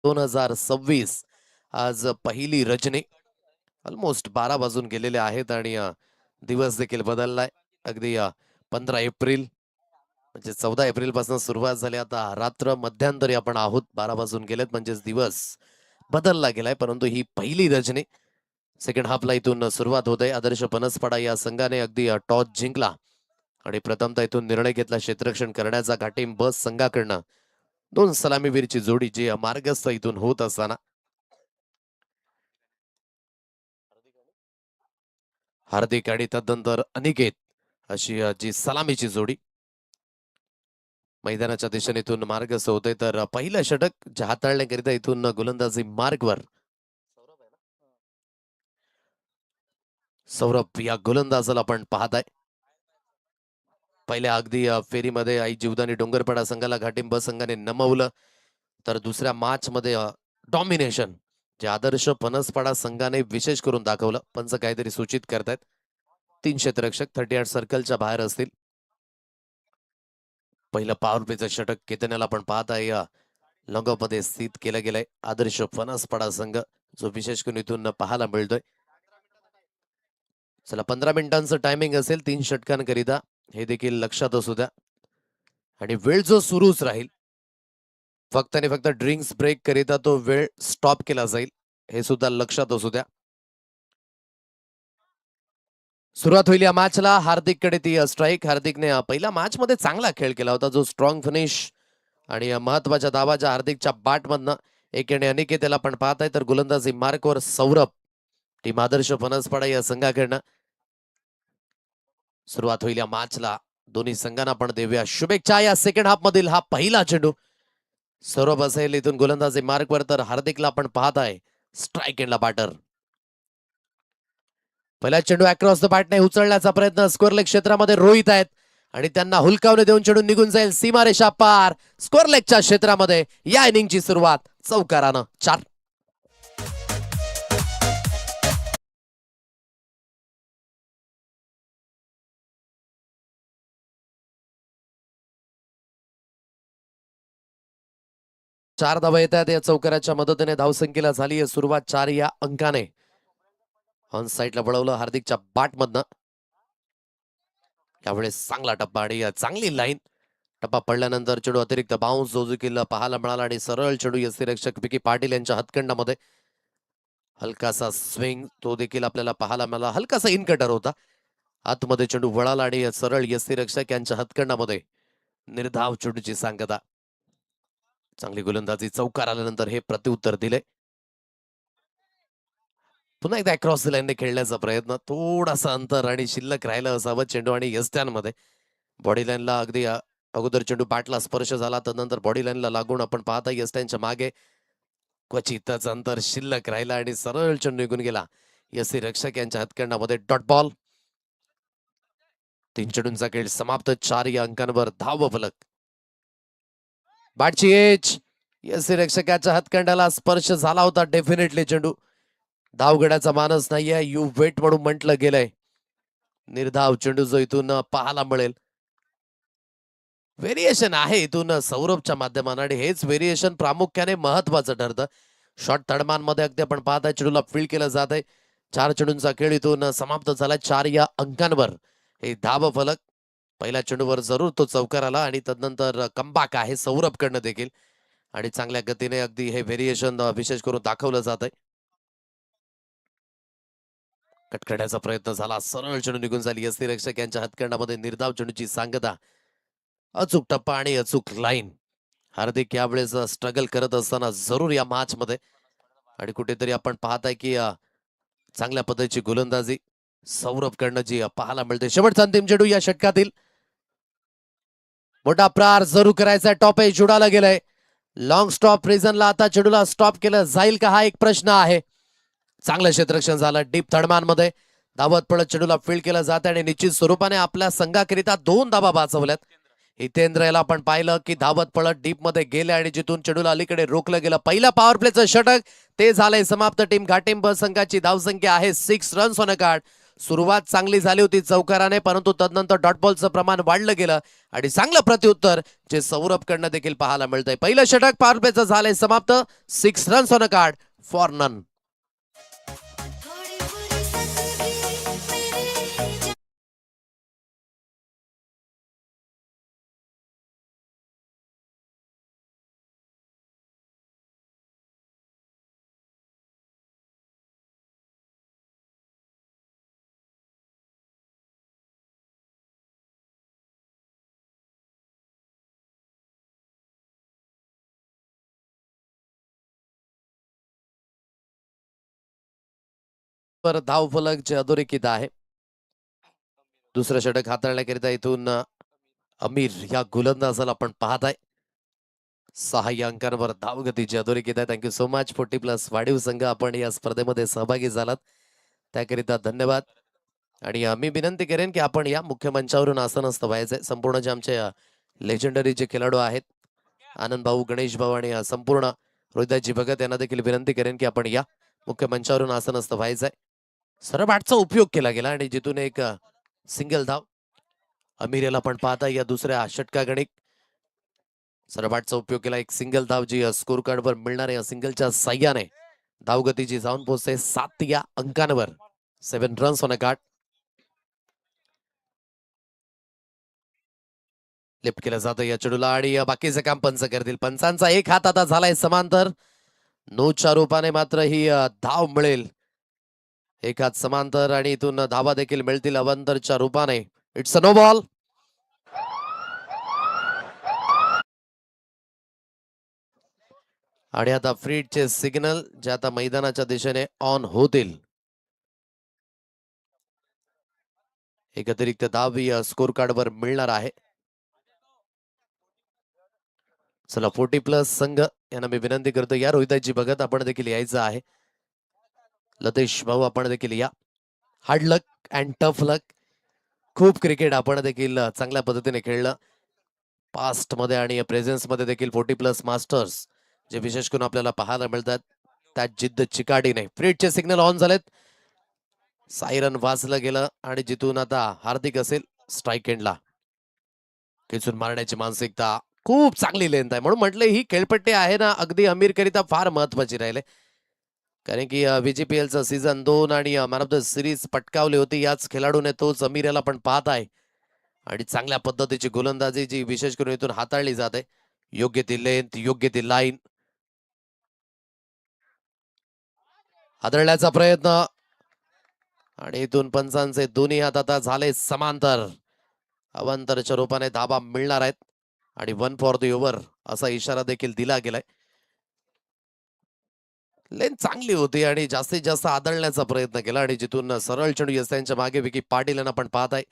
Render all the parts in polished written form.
2026 आज पहिली रजनी. ऑलमोस्ट 12 वाजून गेलेले आहेत आणि दिवस देखील बदललाय. अगदी 15 एप्रिल म्हणजे 14 एप्रिल पासून सुरुवात झाली. आता रात्र मध्यंतरी आपण आहोत. 12 वाजून गेलेत म्हणजेच दिवस बदलला गेलाय. परंतु ही पहिली रजनी. सेकंड हाफला इथून सुरुवात होते. आदर्श बनसपाडा या संघाने अगदी टॉस जिंकला आणि प्रथमतः इथून निर्णय घेतला क्षेत्ररक्षण करण्याचा. घाटीम बस संघाकडनं 2 सलामीवीरची जोडी जी मार्गस्थ इथून होत असताना हार्दिक आणि तदनंतर अनिकेत अशी जी सलामीची जोडी मैदानाच्या दिशेने इथून मार्गस्थ होते. तर पहिलं षटक हाताळण्याकरिता इथून गोलंदाजी मार्गवर सौरभ या गोलंदाजाला आपण पाहताय. पहिल्या अगदी फेरीमध्ये आई जीवदानी डोंगरपाडा संघाला घाटीम ब संघाने नमवलं. तर दुसऱ्या मॅच मध्ये डॉमिनेशन जे आदर्श फणसपाडा संघाने विशेष करून दाखवलं. पंच काहीतरी सूचित करतायत. 3 क्षेत्ररक्षक 38 सर्कलच्या बाहेर असतील. पहिलं पॉवर प्लेचं षटक केतनाला आपण पाहत आहे. लॉंग ऑफ मध्ये स्थित केलं गेलंय आदर्श फणसपाडा संघ जो विशेष करून इथून पाहायला मिळतोय. चला 15 मिनिटांचं टायमिंग असेल 3 षटकांकरिता हे देखील लक्षात असू द्या. आणि वेळ जो सुरूच राहील. फक्त आणि फक्त ड्रिंक्स ब्रेक करिता तो वेळ स्टॉप केला जाईल हे सुद्धा लक्षात असू द्या. सुरुवात होईल या मॅचला. हार्दिककडे ती स्ट्राईक. हार्दिकने पहिल्या मॅच मध्ये चांगला खेळ केला होता. जो स्ट्रॉंग फिनिश आणि महत्वाच्या धावाच्या हार्दिकच्या बॅटमधनं एकेने अनिकेत याला पण पाहत आहे. तर गोलंदाजी मार्कवर सौरभ. टीम आदर्श फणसपाडा या संघाकडनं सुरुवात होईल या मॅचला. दोन्ही संघांना पण देऊया शुभेच्छा. या सेकंड हाफ मधील हा पहिला चेंडू सौरभ असेल इथून गोलंदाजी मार्कवर. तर हार्दिकला आपण पाहत आहे स्ट्राईक एंडला बॅटर. पहिला चेंडू अक्रॉस द बॅट नाही उचलण्याचा प्रयत्न. स्कोअर लेग क्षेत्रामध्ये रोहित आहेत आणि त्यांना हुलकावणे देऊन चेंडू निघून जाईल सीमारेषा पार. स्कोअर लेगच्या क्षेत्रामध्ये या इनिंगची सुरुवात चौकारानं 4. चार धावा येतात या चौकाराच्या मदतीने. धावसंख्येला झाली आहे सुरुवात 4 या अंकाने. ऑन साईडला वळवलं हार्दिकच्या बॅटमधनं. यावेळेस चांगला टप्पा आणि चांगली लाईन. टप्पा पडल्यानंतर चेंडू अतिरिक्त बाउन्स जो देखील पाहायला मिळाला आणि सरळ चेंडू यष्टीरक्षक विकी पाटील यांच्या हातखंडामध्ये. हलकासा स्विंग तो देखील आपल्याला पाहायला मिळाला. हलकासा इनकटर होता. आतमध्ये चेंडू वळाला आणि सरळ यष्टीरक्षक यांच्या हातखंडामध्ये. निर्धाव चेंडूची सांगता. चांगली गोलंदाजी. चौकार आल्यानंतर हे प्रत्युत्तर दिले. पुन्हा एकदा क्रॉस लाईनने खेळण्याचा प्रयत्न. थोडासा अंतर आणि शिल्लक राहिलं असावं चेंडू आणि यष्ट्यांमध्ये. बॉडी लाईनला अगदी अगोदर चेंडू बॅटला स्पर्श झाला. त्यानंतर बॉडी लाईनला लागून आपण पाहता यष्ट्यांच्या मागे क्वचितच अंतर शिल्लक राहिला आणि सरळ चेंडू निघून गेला यष्टी रक्षक यांच्या हातखंडामध्ये. Dot ball. 3 चेंडूंचा खेळ समाप्त. 4 या अंकांवर धाव फलक. बॅटची एज यष्टी रक्षकाच्या हातखंडाला स्पर्श झाला होता. डेफिनेटली चेंडू धावगड्याचा मानस नाहीये. यू वेट म्हणून म्हटलं गेलंय. निर्धाव चेंडू जो इथून पाहायला मिळेल. व्हेरिएशन आहे इथून सौरभच्या माध्यमाने आणि हेच व्हेरिएशन प्रामुख्याने महत्वाचं ठरतं. शॉर्ट थर्डमॅन मध्ये अगदी आपण पाहताय चेंडूला फील्ड केलं जात आहे. 4 चेंडूंचा खेळ इथून समाप्त झाला. 4 या अंकांवर हे धाव फलक. पहिल्या चेंडूवर जरूर तो चौकार आला आणि तदनंतर कमबॅक आहे सौरभकडनं देखील आणि चांगल्या गतीने अगदी हे व्हेरिएशन विशेष करून दाखवलं जात आहे. कटकड्याचा प्रयत्न झाला. सरळ चेंडू निघून झाली यष्टीरक्षक यांच्या हातखंडामध्ये. निर्धाव चेंडूची सांगता. अचूक टप्पा आणि अचूक लाईन. हार्दिक यावेळेस स्ट्रगल करत असताना जरूर या मॅच मध्ये आणि कुठेतरी आपण पाहताय की चांगल्या पद्धतीची गोलंदाजी सौरभकडनं जी पाहायला मिळते. शेवटचा अंतिम चेंडू या षटकातील. मोठा प्रहार जरूर करायचा. टॉप एज उडाला गेलाय. लॉंग स्टॉप रिझनला आता चेंडूला स्टॉप केलं जाईल का हा एक प्रश्न आहे. चांगलं क्षेत्ररक्षण झालं डीप थर्डमॅन मध्ये. धावत पळत चेंडूला फील्ड केलं जात आणि निश्चित स्वरूपाने आपल्या संघाकरिता 2 धावा वाचवल्यात. हितेंद्र याला आपण पाहिलं की धावत पळत डीप मध्ये गेले आणि जिथून चेंडूला अलीकडे रोखलं गेलं. पहिला पॉवर प्लेचं षटक ते झालंय समाप्त. टीम घाटीम ब संघाची धावसंख्या आहे 6 रन्स ऑन अ कार्ड. सुरुवात चांगली झाली होती चौकाराने, परंतु तदनंतर डॉट बॉलचं प्रमाण वाढलं गेलं आणि चांगलं प्रत्युत्तर जे सौरभकडनं देखील पाहायला मिळतंय. पहिलं षटक पॉवर प्लेचं झालंय समाप्त. 6 runs on a card for none. धाव फलक जे अधोरेखित आहे. दुसरं षटक हाताळण्याकरिता इथून अमीर या गोलंदाजाला आपण पाहताय. 6 अंकांवर धावगतीची अधोरेखित आहे. थँक्यू सो मच 40+ वाढीव संघ आपण या स्पर्धेमध्ये सहभागी झालात त्याकरिता धन्यवाद. आणि मी विनंती करेन की आपण या मुख्य मंचावरून आसनस्थ व्हायचंय. संपूर्ण जे आमचे लेजेंडरी जे खेळाडू आहेत आनंद भाऊ, गणेश भाऊ आणि संपूर्ण रोहिदासजी भगत यांना देखील विनंती करेन की आपण या मुख्य मंचावरून आसनस्थ व्हायचंय. सरबाटचा उपयोग केला गेला आणि जिथून एक सिंगल धाव अमीर याला पण पाहता या दुसऱ्या षटकागणिक सरबाटचा उपयोग केला. एक सिंगल धाव जी स्कोर कार्ड वर मिळणार या सिंगलच्या साह्याने धावगतीची जाऊन पोहोचते 7 या अंकांवर. 7 runs on a card. Lift केलं जातं या चेडूला आणि बाकीचं काम पंच करतील. पंचांचा एक हात आता झालाय समांतर. नोच्या रूपाने मात्र ही धाव मिळेल. एक हात समांतर आणि इथून धावा देखील मिळतील अवंतरच्या रूपाने. It's a no ball. आणि आता फ्रीडचे सिग्नल जे आता मैदानाच्या दिशेने ऑन होतील. एक अतिरिक्त धाव स्कोर कार्ड वर मिळणार आहे. चला 40+ संघ यांना मी विनंती करतो या रोहिदासजी भगत आपण देखील यायचं आहे. लतेश भाऊ आपण देखील या. हार्ड लक अँड टफ लक. खूप क्रिकेट आपण देखील चांगल्या पद्धतीने खेळलं पास्ट मध्ये आणि प्रेझेन्स मध्ये देखील 40+ मास्टर्स जे विशेष करून आपल्याला पाहायला मिळतात त्यात जिद्द चिकाटीने. फ्रीडचे सिग्नल ऑन झालेत. सायरन वाजलं गेलं आणि जिथून आता हार्दिक असेल स्ट्राईक एंडला. खेचून मारण्याची मानसिकता खूप चांगली लेंथ आहे. म्हणून म्हटलं ही खेळपट्टी आहे ना अगदी अमीर करिता फार महत्वाची राहिले. कारण की VGPLचं सीझन 2 आणि मॅन ऑफ द सिरीज पटकावली होती याच खेळाडूने. तोच अमीर याला पण पाहत आहे आणि चांगल्या पद्धतीची गोलंदाजी जी विशेष करून इथून हाताळली जाते. योग्य ती लेंथ, योग्य ती लाईन. हाताळण्याचा प्रयत्न आणि इथून पंचांचे दोन्ही हात आता झाले समांतर. अवांतरच्या रूपाने धाबा मिळणार आहेत आणि 1 फॉर द ओव्हर असा इशारा देखील दिला गेलाय. लेन चांगली होती आणि जास्तीत जास्त आदळण्याचा प्रयत्न केला आणि जिथून सरळ चेंडू यस त्यांच्या मागे विकी पाटील यांना पण पाहत आहे.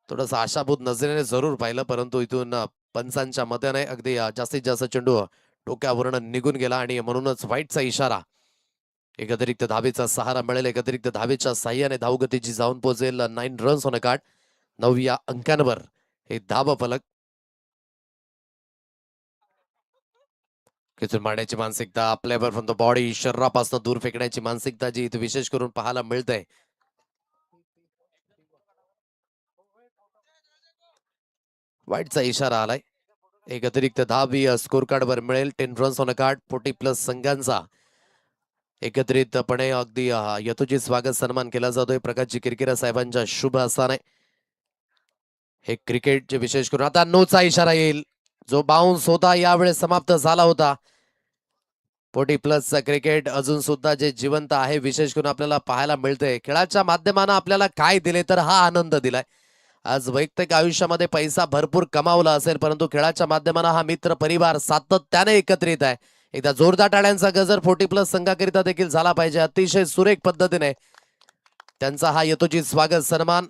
थोडंसं आशाभूत नजरेने जरूर पाहिलं परंतु इथून पंचांच्या मताने अगदी जास्तीत जास्त चेंडू डोक्यावरून निघून गेला आणि म्हणूनच व्हाईटचा इशारा. एक अतिरिक्त धावेचा सहारा मिळेल. एक अतिरिक्त धावेच्या साह्याने धावगतीची जाऊन पोहोचेल 9 रन्स ऑन अ कार्ड. 9 या अंकांवर हे धाव फलक. खेचून मारण्याची मानसिकता आपल्यावर फ्रॉम द बॉडी शरीरापासून दूर फेकण्याची मानसिकता जी इथे विशेष करून पाहायला मिळते. वाईटचा इशारा आलाय. एक अतिरिक्त धाव स्कोर कार्ड वर मिळेल. 10 रन्स ऑन अ कार्ड. 40+ संघांचा एकत्रितपणे अगदी यथोचित स्वागत सन्मान केला जातोय प्रकाशजी किरकिरा साहेबांच्या शुभ हस्ताने. हे क्रिकेट जे विशेष करून आता नोचा इशारा येईल. जो बाउन्स होता यावेळेस समाप्त झाला होता. 40+ क्रिकेट अजून सुद्धा जे जिवंत आहे विशेष करून आपल्याला पाहायला मिळते. खेळाच्या माध्यमानं आपल्याला काय दिले तर हा आनंद दिलाय. आज वैयक्तिक आयुष्यामध्ये पैसा भरपूर कमावला असेल परंतु खेळाच्या माध्यमानं हा मित्र परिवार सातत्याने एकत्रित आहे. एकदा जोरदार टाळ्यांचा गजर 40+ संघाकरिता देखील झाला पाहिजे. अतिशय सुरेख पद्धतीने त्यांचा हा यथोचित स्वागत सन्मान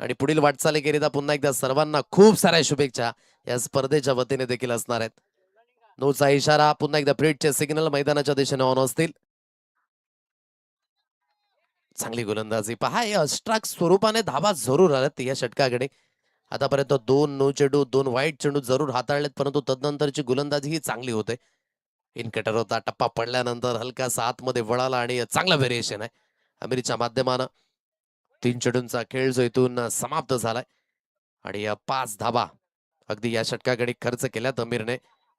आणि पुढील वाटचालीकरिता पुन्हा एकदा सर्वांना खूप साऱ्या शुभेच्छा या स्पर्धेच्या वतीने देखील असणार आहेत. नोचा इशारा पुन्हा एकदा फ्रीडचे सिग्नल मैदानाच्या दिशेने ऑन असतील. चांगली गोलंदाजी पहा अष्टाक स्वरूपाने धावा जरूर आल्यात या षटकाकडे. आतापर्यंत 2 नो चेंडू 2 वाईट चेंडू जरूर हाताळलेत परंतु तदनंतरची गोलंदाजी ही चांगली होते. इन कटर होता टप्पा पडल्यानंतर हलकासा आतमध्ये वळाला आणि चांगला व्हेरिएशन आहे अमिरच्या माध्यमानं. 3 चेंडूंचा खेळ जो इथून समाप्त झालाय आणि 5 धाबा अगदी या षटकाकडे खर्च केल्यात अमीरने,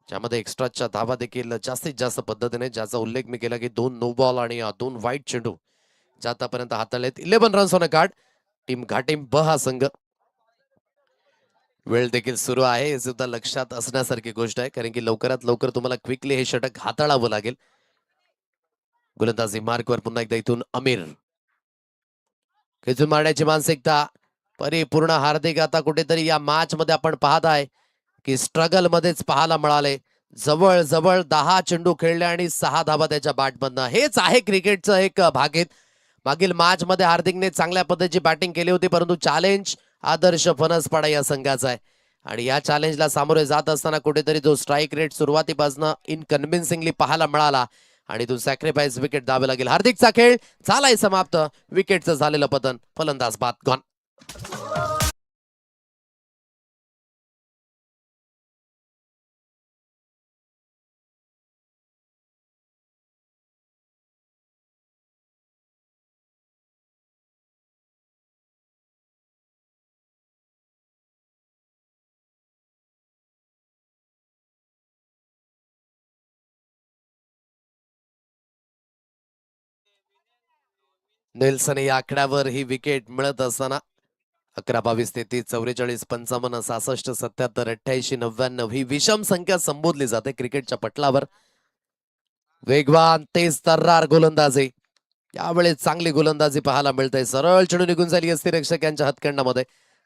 ज्यामध्ये एक्स्ट्राच्या धाबा देखील जास्तीत जास्त पद्धतीने, ज्याचा उल्लेख मी केला की 2 नो बॉल आणि 2 वाईट चेंडू जे आतापर्यंत हाताळलेत. 11 runs on a card. Team घाटीम ब हा संघ. वेळ देखील सुरू आहे, हे सुद्धा लक्षात असण्यासारखी गोष्ट आहे, कारण की लवकरात लवकर तुम्हाला क्विकली हे षटक हाताळावं लागेल. गोलंदाजी मार्कवर पुन्हा एकदा इथून अमीर. खेचून मारण्याची मानसिकता परिपूर्ण. हार्दिक आता कुठेतरी या मॅच मध्ये आपण पाहत आहे की स्ट्रगल मध्येच पाहायला मिळाले. जवळ जवळ 10 चेंडू खेळले आणि 6 धाबा त्याच्या बॅटमधनं. हेच आहे क्रिकेटचं एक भागीत. मागील मॅच मध्ये हार्दिकने चांगल्या पद्धतीची बॅटिंग केली होती, परंतु चॅलेंज आदर्श फणसपाडा या संघाचा आहे आणि या चॅलेंजला सामोरे जात असताना कुठेतरी जो स्ट्राईक रेट सुरुवातीपासून इनकन्व्हिन्सिंगली पाहायला मिळाला आणि तो सॅक्रिफाईस विकेट द्यावे लागेल. हार्दिकचा खेळ झालाय समाप्त. विकेटचं झालेलं पतन. फलंदाज बाद गॉन. नेल्सन या आकड्यावर ही विकेट मिळत असताना 11-22-33 44-55 66-77 88-99 ही विषम संख्या संबोधली जाते क्रिकेटच्या पटलावर. वेगवान तेज तर्रार गोलंदाजी. यावेळी चांगली गोलंदाजी पाहायला मिळते. सरळ चेंडू निघून झाली असती रक्षकांच्या हातखंडामध्ये.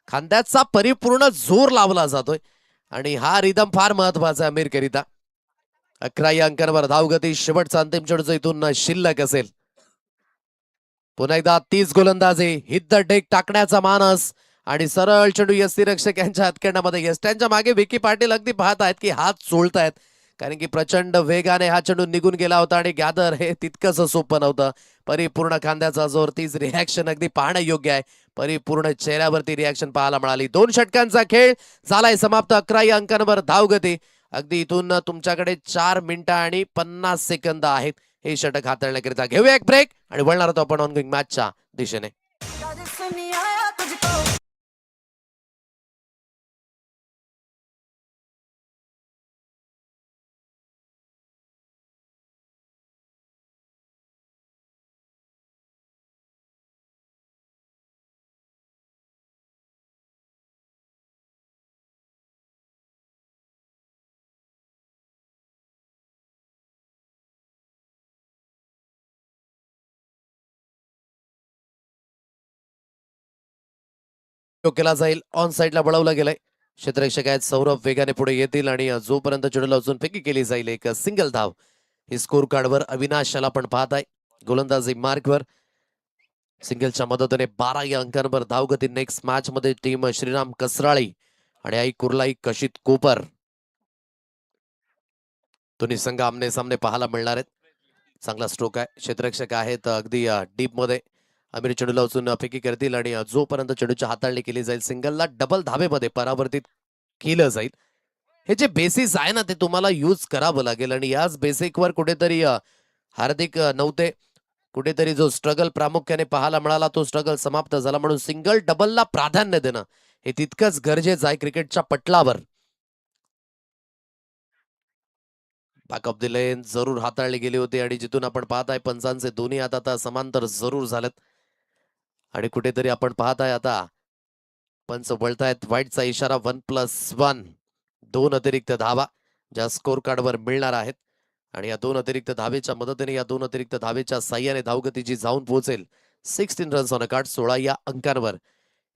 खांद्याचा परिपूर्ण जोर लावला जातोय आणि हा रिदम फार महत्वाचा आहे अमीर करिता. 11 या अंकांवर धावगती. शेवटचा अंतिम चेंडू इथून शिल्लक असेल. पुन्हा एकदा 30 गोलंदाजी. हिद्द टेक टाकण्याचा मानस आणि सरळ चेंडू यष्टीरक्षक यांच्या हातखंडामध्ये. यष्ट्यांच्या मागे विकी पाटील अगदी पाहत आहेत की हात चोळतायत, कारण की प्रचंड वेगाने हा चेंडू निघून गेला होता आणि गॅदर हे तितकंच सोपं नव्हतं. परिपूर्ण खांद्याचा जोर. तीच रिॲक्शन अगदी पाहणं योग्य आहे. परिपूर्ण चेहऱ्यावरती रिॲक्शन पाहायला मिळाली. 2 षटकांचा खेळ झालाय समाप्त. 11 या अंकांवर धावगती. अगदी इथून तुमच्याकडे 4 मिनिटं आणि 50 सेकंद आहेत हे षटक हाताळण्याकरिता. घेऊया एक ब्रेक आणि वळणार आहोत आपण ऑनगोइंग मॅचच्या दिशेने. केला जाईल. ऑन साईडला वळवलं गेलंय. क्षेत्ररक्षक आहेत सौरभ वेगाने पुढे येतील आणि जोपर्यंत चेंडूला अजून फेकी केली जाईल एक सिंगल धाव. ही स्कोर कार्डवर अविनाशला आपण पाहत आहे. गोलंदाजी मार्कवर सिंगलच्या मदतीने 12 या अंकांवर धावगती. नेक्स्ट मॅच मध्ये टीम श्रीराम कसराळी आणि आई कुर्लाई कशित कोपर दोन्ही संघ आमने सामने पाहायला मिळणार आहेत. चांगला स्ट्रोक आहे. क्षेत्ररक्षक आहेत अगदी डीप मध्ये. अमीर चेंडूला उचलून फेकी करतील आणि जोपर्यंत चेंडूची हाताळणी केली जाईल सिंगलला डबल धाबेमध्ये परावर्तित केलं जाईल. हे जे बेसिस आहे ना ते तुम्हाला यूज करावं लागेल आणि याच बेसिकवर कुठेतरी हार्दिक नव्हते. कुठेतरी जो स्ट्रगल प्रामुख्याने पाहायला मिळाला तो स्ट्रगल समाप्त झाला, म्हणून सिंगल डबलला प्राधान्य देणं हे तितकंच गरजेचं आहे क्रिकेटच्या पटलावर. बॅक ऑफ द लेन जरूर हाताळली गेली होती आणि जिथून आपण पाहताय पंचांचे दोन्ही हात आता समांतर जरूर झालेत आणि कुठेतरी आपण पाहताय आता पंच वळतायत. वाईटचा इशारा. 1+1 2 अतिरिक्त धावा ज्या स्कोर कार्डवर मिळणार आहेत आणि या 2 अतिरिक्त धावेच्या मदतीने या 2 अतिरिक्त धावेच्या साह्याने धावगतीची जाऊन पोहोचेल 16 रन्स ऑन अ कार्ड. 16 या अंकांवर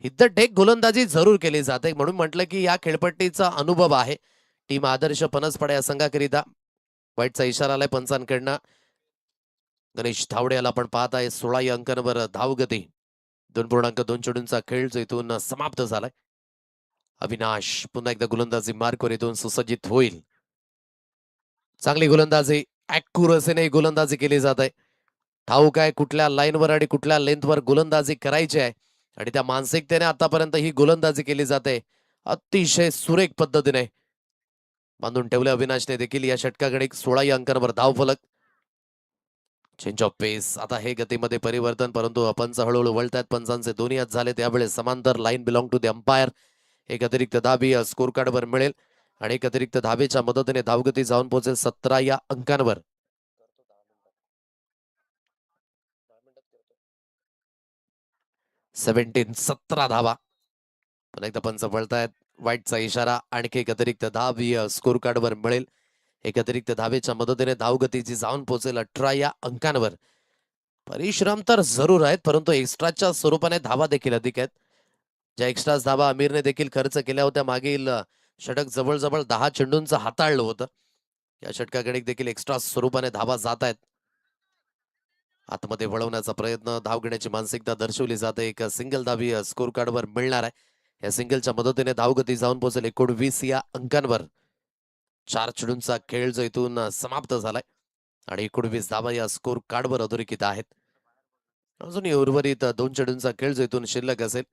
हिद्द टेक गोलंदाजी जरूर केली जाते, म्हणून म्हटलं की या खेळपट्टीचा अनुभव आहे. टीम आदर्श फणसपाडा या संघाकरिता. वाईटचा इशारा आलाय पंचांकडनं. गणेश धावडे याला आपण पाहत आहे. 16 या अंकांवर धावगती. 2.2 चेंडूंचा खेळ जो इथून समाप्त झालाय. अविनाश पुन्हा एकदा गोलंदाजी मार्कवर इथून सुसज्जित होईल. चांगली गोलंदाजी. ऍक्युरसीने गोलंदाजी केली जात आहे. ठाऊक आहे कुठल्या लाईनवर आणि कुठल्या लेंथवर गोलंदाजी करायची आहे आणि त्या मानसिकतेने आतापर्यंत ही गोलंदाजी केली जाते. अतिशय सुरेख पद्धतीने बांधून ठेवले अविनाशने देखील. या षटकाकडे 16 या अंकांवर धाव फलक. चेंज ऑफ पेस. आता हे गतीमध्ये परिवर्तन, परंतु पंच हळूहळू वळतायत. पंचांचे दोन्ही हात झाले त्यावेळेस समांतर. Line belong to the umpire. एक अतिरिक्त धाबी स्कोर कार्डवर मिळेल आणि एक अतिरिक्त धाबेच्या मदतीने धावगती जाऊन पोहोचेल 17 या अंकांवर. 17 धावा. पुन्हा एकदा पंच वळतायत. वाईटचा इशारा. आणखी एक अतिरिक्त धाव स्कोर कार्डवर मिळेल. एक अतिरिक्त धावेच्या मदतीने धावगतीची जाऊन पोहोचेल 18 या अंकांवर. परिश्रम तर जरूर आहेत, परंतु एक्स्ट्राच्या स्वरूपाने धावा देखील अधिक आहेत. ज्या एक्स्ट्रा धावा आमिरने देखील खर्च केल्या होत्या मागील षटक जवळजवळ 10 चेंडूंचं हाताळलं होतं. या षटकाकडे देखील एक्स्ट्रा स्वरूपाने धावा जात आहेत. आतमध्ये वळवण्याचा प्रयत्न, धाव घेण्याची मानसिकता दर्शवली जाते. एक सिंगल धावी स्कोर कार्डवर मिळणार आहे. या सिंगलच्या मदतीने धावगती जाऊन पोहोचेल 19 या अंकांवर. 4 चेंडूंचा खेळ जो इथून समाप्त झालाय आणि 19 धावा या स्कोर कार्डवर अधोरेखित आहेत. अजूनही उर्वरित 2 चेंडूंचा खेळ जो इथून शिल्लक असेल.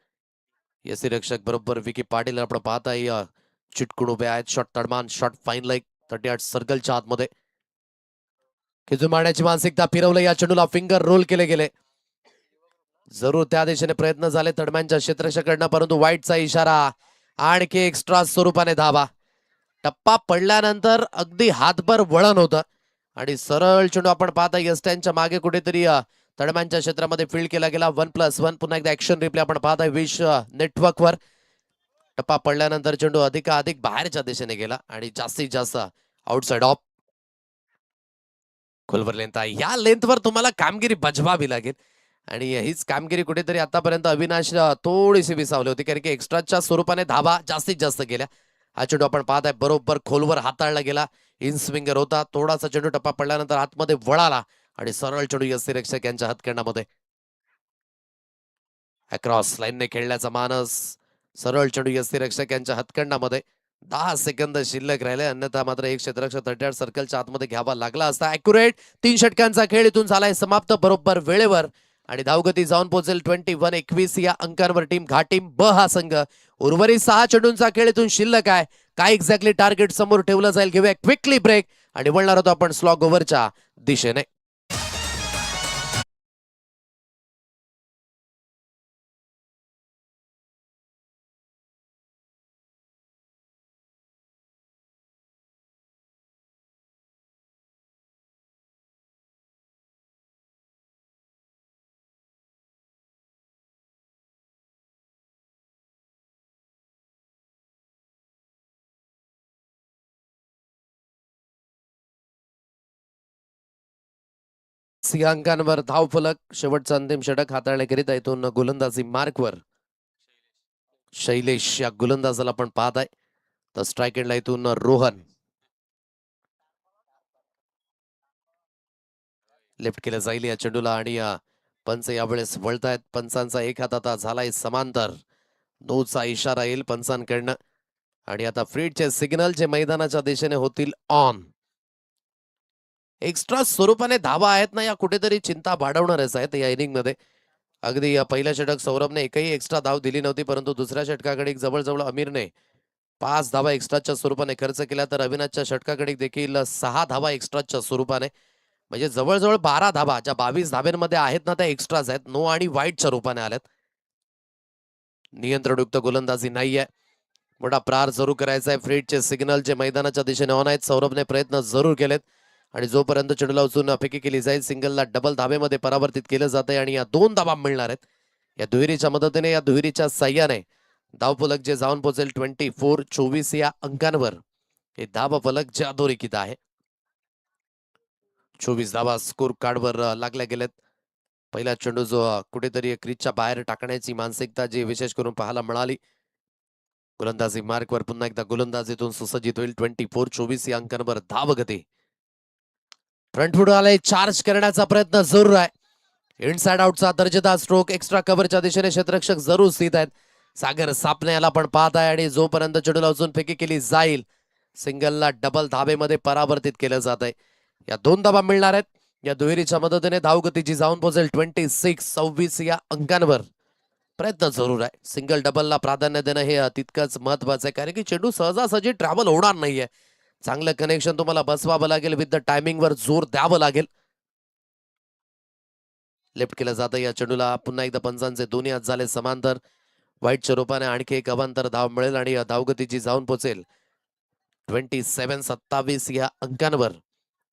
यष्टिरक्षक बरोबर विकी पाटील आपण पाहताय चिटकून उभे आहेत. शॉट तडमान, शॉट फाईन लेग 38 सर्कलच्या आतमध्ये. खिचून मारण्याची मानसिकता, फिरवलं या चेंडूला, फिंगर रोल केले गेले. जरूर त्या दिशेने प्रयत्न झाले तडम्यांच्या क्षेत्ररक्षकाकडनं, परंतु वाईटचा इशारा. आणखी एक्स्ट्रा स्वरूपाने धावा. टप्पा पडल्यानंतर अगदी हातभर वळण होतं आणि सरळ चेंडू आपण पाहता यस्टॅनच्या मागे कुठेतरी तडम्यांच्या क्षेत्रामध्ये फील्ड केला गेला. 1+1. पुन्हा एकदा ऍक्शन रिप्ले आपण पाहताय विश नेटवर्कवर. टप्पा पडल्यानंतर चेंडू अधिकाधिक बाहेरच्या दिशेने गेला आणि जास्तीत जास्त आउटसाइड ऑफ. खोलवर लेंथ आहे. या लेंथवर तुम्हाला कामगिरी बजवावी लागेल आणि हीच कामगिरी कुठेतरी आतापर्यंत अविनाश थोडीशी विसावली होती, कारण की एक्स्ट्राच्या स्वरूपाने धावा जास्तीत जास्त गेल्या. हा चेंडू आपण पाहताय बरोबर खोलवर हाताळला गेला. इन स्विंगर होता. थोडासा चेंडू टप्पा पडल्यानंतर आतमध्ये वळाला आणि सरळ चेंडू यष्टिरक्षक यांच्या हातकंडामध्ये. अक्रॉस लाईनने खेळण्याचा मानस. सरळ चेंडू यष्टिरक्षक यांच्या हातकंडामध्ये. 10 सेकंद शिल्लक राहिले, अन्यथा मात्र एक क्षेत्ररक्षक 38 सर्कलच्या आतमध्ये घ्यावा लागला असता. अॅक्युरेट 3 षटकांचा खेळ इथून झालाय समाप्त बरोबर वेळेवर आणि धावगती जाऊन पोहोचेल 21 या अंकांवर. टीम घाटीम ब हा संघ. उर्वरित 6 चेंडूंचा खेळ इथून शिल्लक आहे. काय एक्झॅक्टली टार्गेट समोर ठेवलं जाईल, घेऊया क्विकली ब्रेक आणि वळणार होतो आपण स्लॉग ओव्हरच्या दिशेने. अंकांवर धावफलक. शेवटचा अंतिम षटक हाताळण्याकरिता इथून गोलंदाजी मार्कवर शैलेश या गोलंदाजाला आपण पाहताय. तर स्ट्राईक एंडला इथून रोहन. लेफ्ट केलं जाईल या चेंडूला आणि पंच यावेळेस वळतायत. पंचांचा एक हात आता झालाय समांतर. नोचा इशारा येईल पंचांकडनं आणि आता फ्रीडचे सिग्नल जे मैदानाच्या दिशेने होतील ऑन. एक्स्ट्रा स्वरूपाने धावा आहेत ना, या कुठेतरी चिंता वाढवणारच आहेत या इनिंग मध्ये. अगदी पहिल्या षटक सौरभने एकही एक्स्ट्रा धाव दिली नव्हती, परंतु दुसऱ्या षटकाकडे जवळजवळ अमीरने 5 धावा एक्स्ट्राच्या स्वरूपाने खर्च केला. तर अविनाशच्या षटकाकडे देखील 6 धावा एक्स्ट्राच्या स्वरूपाने, म्हणजे जवळजवळ 12 धावा ज्या 22 धाब्यांमध्ये आहेत ना त्या एक्स्ट्राच आहेत. नो आणि वाईटच्या रूपाने आल्यात. नियंत्रणयुक्त गोलंदाजी नाहीये. मोठा प्रहार जरूर करायचा आहे. फ्रीडचे सिग्नल जे मैदानाच्या दिशेने ऑन आहेत. सौरभने प्रयत्न जरूर केलेत आणि जोपर्यंत चेंडूला उचलून फेकी केली जाईल, सिंगलला डबल धाब्यामध्ये परावर्तित केलं जाते आणि या 2 धाबा मिळणार आहेत. या दुहेरीच्या मदतीने, या दुहेरीच्या साह्याने धावफलक जे जाऊन पोहोचेल 24 या अंकांवर. हे धावफलक जे अधोरेखित आहे. 24 धावा स्कोर कार्डवर लागल्या गेलेत. पहिला चेंडू जो कुठेतरी क्रीजच्या बाहेर टाकण्याची मानसिकता जी विशेष करून पाहायला मिळाली. गोलंदाजी मार्कवर पुन्हा एकदा गोलंदाजीतून सुसज्जित होईल. 24 या अंकांवर धावगती. फ्रंट फुट आले, चार्ज करण्याचा प्रयत्न जरूर आहे. इनसाइड आउटचा दर्जेदार स्ट्रोक. एक्स्ट्रा कव्हरच्या दिशेने क्षेत्ररक्षक जरूर स्थित आहेत. सागर सापने याला पण पाहत आहे आणि जोपर्यंत चेंडूला उचलून फेकी केली जाईल, सिंगलला डबल धाबेमध्ये परावर्तित केलं जात आहे. या 2 धाबा मिळणार आहेत. या दुहेरीच्या मदतीने धावगतीची जाऊन पोहोचेल 26 या अंकांवर. प्रयत्न जरूर आहे. सिंगल डबलला प्राधान्य देणं हे तितकंच महत्वाचं आहे, कारण की चेंडू सहजासहजी ट्रॅव्हल होणार नाहीये. चांगलं कनेक्शन तुम्हाला बसवावं लागेल. विथ द टायमिंगवर जोर द्यावं लागेल. लेफ्ट केलं जातं या चेंडूला. पुन्हा एकदा पंचांचे दोन्ही हात झाले समांतर. वाईटच्या रूपाने आणखी एक अवांतर धाव मिळेल आणि धावगतीची जाऊन पोहोचेल 27-27 या अंकांवर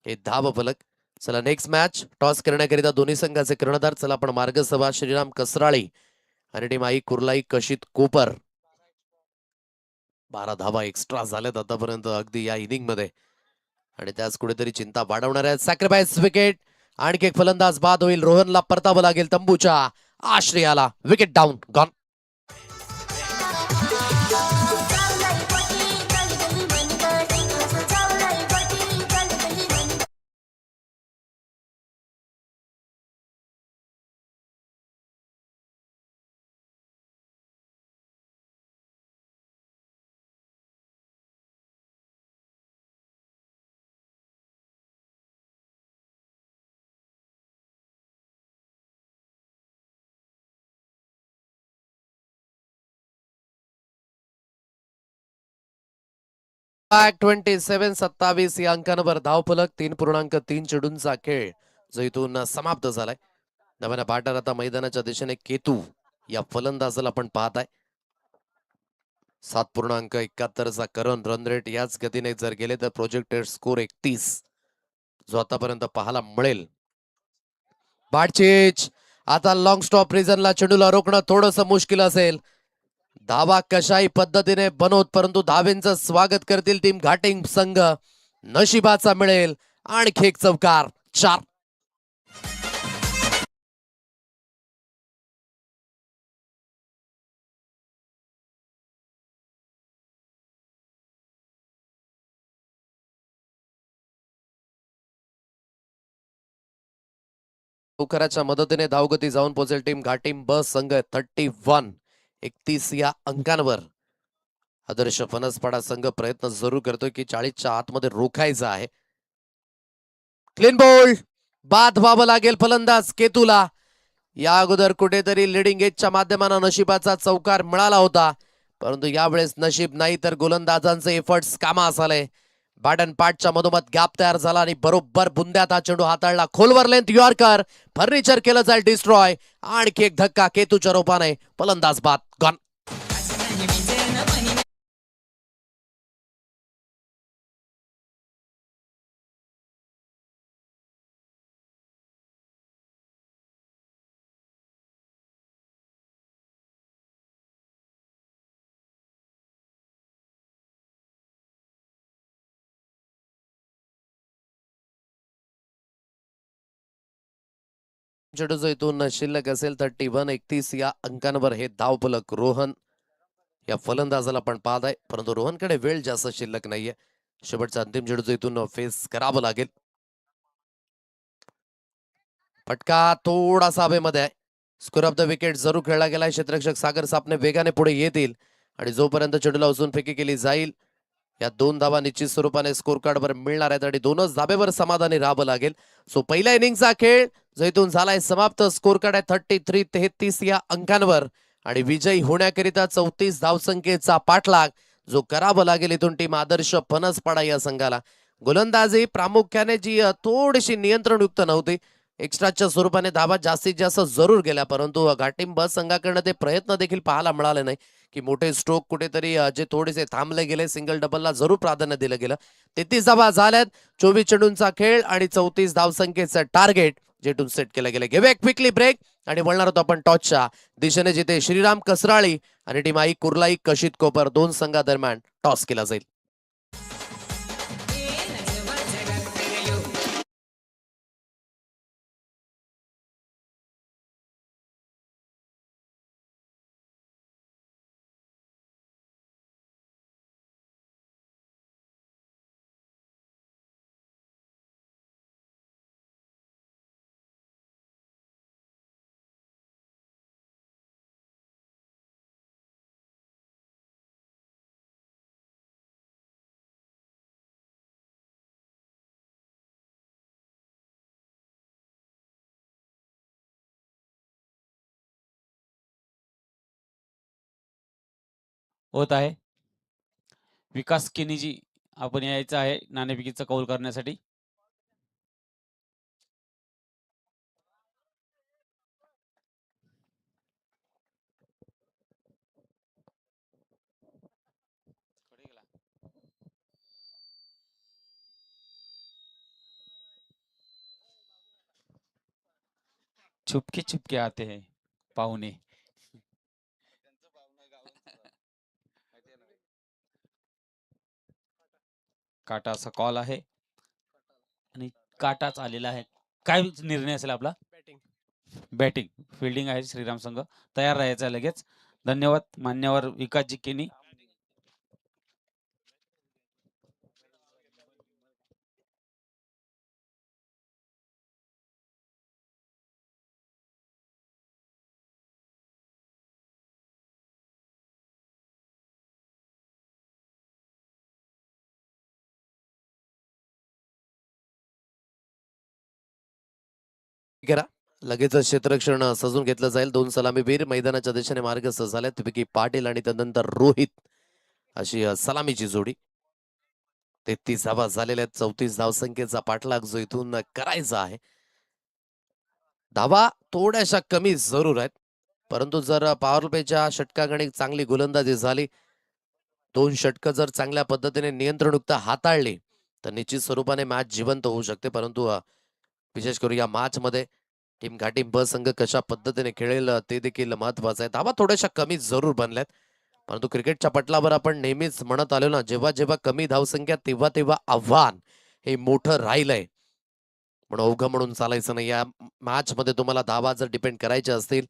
हे धाव फलक. चला नेक्स्ट मॅच टॉस करण्याकरिता दोन्ही संघाचे कर्णधार. चला आपण मार्गसभा श्रीराम कसराळी आणि टीम आई कुर्लाई कशित कोपर. 12 धावा एक्स्ट्रा झाल्यात आतापर्यंत अगदी या इनिंग मध्ये आणि त्याच कुठेतरी चिंता वाढवणार आहेत. Sacrifice wicket. आणखी एक फलंदाज बाद होईल. रोहनला परतावं लागेल तंबूच्या आश्रयाला. Wicket down gone. बॅक 27-27 या अंकांवर धावफलक. 3.3 चेंडूंचा खेळ जो इथून समाप्त झालाय. नव्यानं बॅटर आता मैदानाच्या दिशेने केतू या फलंदाजाला आपण पाहताय. 7.71 करण रन रेट. याच गतीने जर गेले तर प्रोजेक्टेड स्कोर 31 जो आतापर्यंत पाहायला मिळेल. बाटचीच आता लॉंग स्टॉप रिझनला चेंडूला रोखणं थोडस मुश्किल असेल. धावा कशाही पद्धतीने बनवत परंतु धावेंचं स्वागत करतील टीम घाटिंग संघ. नशिबाचा मिळेल आणखी एक चौकार. 4. चौकाराच्या मदतीने धावगती जाऊन पोहोचेल टीम घाटिंग ब संघ. 31 या अंकांवर. आदर्श फणसपाडा संघ प्रयत्न जरूर करतोय की 40च्या आतमध्ये रोखायचा आहे. Clean bowled. बाद व्हावं लागेल फलंदाज केतूला. या अगोदर कुठेतरी लिडिंग एजच्या माध्यमानं नशिबाचा चौकार मिळाला होता परंतु यावेळेस नशीब नाही तर गोलंदाजांचे एफर्ट्स कामास आले. बॅटन पाठच्या मधोमध गॅप तयार झाला आणि बरोबर बुंद्यात हा चेंडू हाताळला. खोलवर लेंथ यॉर्कर. फर्निचर केलं जाईल डिस्ट्रॉय. आणखी एक धक्का केतूच्या रूपाने. फलंदाज बाद गॉन. चेंडू जो इथून शिल्लक असेल 31 या अंकांवर हे धावफलक. रोहन या फलंदाजाला पण पाहत आहे परंतु रोहनकडे वेळ जास्त शिल्लक नाहीये. शेवटचा अंतिम चेंडू जो इथून फेस करावं लागेल. फटका थोडासा हवेमध्ये आहे. स्कोर ऑफ द विकेट जरूर खेळला गेलाय. क्षेत्ररक्षक सागर सापने वेगाने पुढे येतील आणि जोपर्यंत चेंडूला उचलून फेकी केली जाईल या 2 धावा निश्चित स्वरूपाने स्कोर कार्डवर मिळणार आहेत आणि 2च धाब्यावर समाधानी राहावं लागेल. सो पहिल्या इनिंगचा खेळ जो इथून झालाय समाप्त. स्कोर कार्ड आहे 33 या अंकांवर आणि विजयी होण्याकरिता 34 धावसंख्येचा पाठलाग जो करावा लागेल इथून टीम आदर्श फणसपाडा या संघाला. गोलंदाजी प्रामुख्याने जी थोडीशी नियंत्रणयुक्त नव्हती. एक्स्ट्राच्या स्वरूपाने धावा जास्तीत जास्त जरूर गेल्या परंतु घाटिंब बस संघाकडनं ते प्रयत्न देखील पाहायला मिळाले नाही की मोठे स्ट्रोक कुठेतरी जे थोडेसे थांबले गेले. सिंगल डबलला जरूर प्राधान्य दिलं गेलं. 33 धावा झाल्यात. 24 चेंडूंचा खेळ आणि 34 धावसंख्येचं टार्गेट जेटून सेट केलं गेलं. घेऊया क्विकली ब्रेक आणि वळणार होतो आपण टॉसच्या दिशेने जिथे श्रीराम कसराळी आणि टीम आई कुर्लाई कशित कोपर दोन संघादरम्यान टॉस केला जाईल. होत आहे. विकास केनीजी आपण यायचं आहे नाणेफेकीचा कौल करण्यासाठी. छुपके छुपके आते हैं पाहुणे. काटा असा कॉल आहे आणि काटाच आलेला आहे. काय निर्णय असेल आपला? बॅटिंग. फिल्डिंग आहे श्रीराम संघ. तयार राहायचं आहे लगेच. धन्यवाद मान्यवर विकासजी केनी. करा लगेच क्षेत्ररक्षण सजून घेतलं जाईल. 2 सलामीवीर मैदानाच्या दिशेने मार्गस्थ झाल्यात. विकी पाटील आणि त्यानंतर रोहित अशी सलामीची जोडी. 33 धावा झालेल्या आहेत. 34 धावसंख्येचा पाठलाग जो इथून करायचा आहे. धावा थोड्याशा कमी जरूर आहेत, परंतु जर पॉवर प्लेच्या षटकागणिक चांगली गोलंदाजी झाली, 2 षटकं जर चांगल्या पद्धतीने नियंत्रणयुक्त हाताळली तर निश्चित स्वरूपाने मॅच जिवंत होऊ शकते. परंतु विशेष करून या मॅच मध्ये टीम घाटीम ब संघ कशा पद्धतीने खेळेल ते देखील महत्वाचं आहे. धावा थोड्याशा कमी जरूर बनल्यात, परंतु क्रिकेटच्या पटलावर आपण नेहमीच म्हणत आलो ना, जेव्हा जेव्हा कमी धावसंख्या तेव्हा तेव्हा आव्हान हे मोठं राहिलंय. म्हणून अवघं म्हणून चालायचं नाही. या मॅच मध्ये तुम्हाला धावा जर डिपेंड करायचे असतील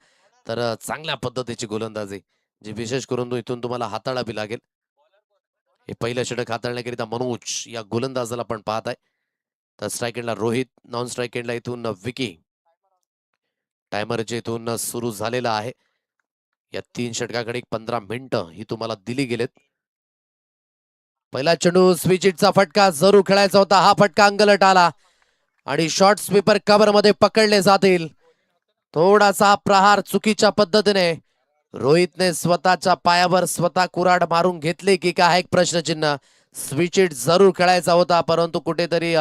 तर चांगल्या पद्धतीची गोलंदाजी जी विशेष करून इथून तुम्हाला हाताळावी लागेल. हे पहिलं षटक हाताळण्याकरिता मनोज या गोलंदाजाला आपण पाहत आहे. तर स्ट्राईक एंडला रोहित, नॉन स्ट्राईक एंडला इथून विकी. टायमर जे इथून सुरू झालेला आहे. या 3 षटकाकडे 15 मिनिटं ही तुम्हाला दिली गेलेत. पहिला चेंडू स्विचिटचा फटका जरूर खेळायचा होता. हा फटका अंगलट आला आणि शॉर्ट स्वीपर कव्हर मध्ये पकडले जातील. थोडासा प्रहार चुकीच्या पद्धतीने रोहितने स्वतःच्या पायावर स्वतः कुऱ्हाड मारून घेतले की काय एक प्रश्नचिन्ह. स्विचिट जरूर खेळायचा होता, परंतु कुठेतरी